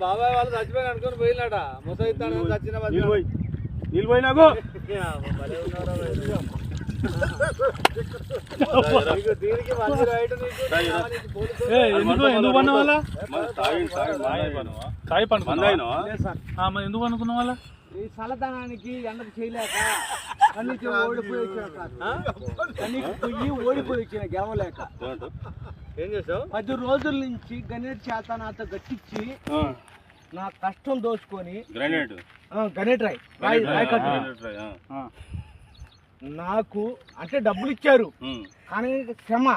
బాబాయ్ వాళ్ళు చచ్చిపోయి అనుకుని పోయినాట ముసైతాను చచ్చిన నీళ్ళు పోయినాకు ఎందుకు పన్న వాళ్ళ కాయ పండుకున్నా ఎందుకు అనుకున్న వాళ్ళ ఈ చల్లదనానికి ఎండకు చేయలేక కన్నీకి ఓడిపోయి వచ్చిన గెలవలేక ఏం చేసావు 10 రోజుల నుంచి గణేట్ చేత నాతో గట్టించి నా కష్టం దోచుకొని గణేట్ రాయ్ నాకు అంటే డబ్బులు ఇచ్చారు కానీ క్షమ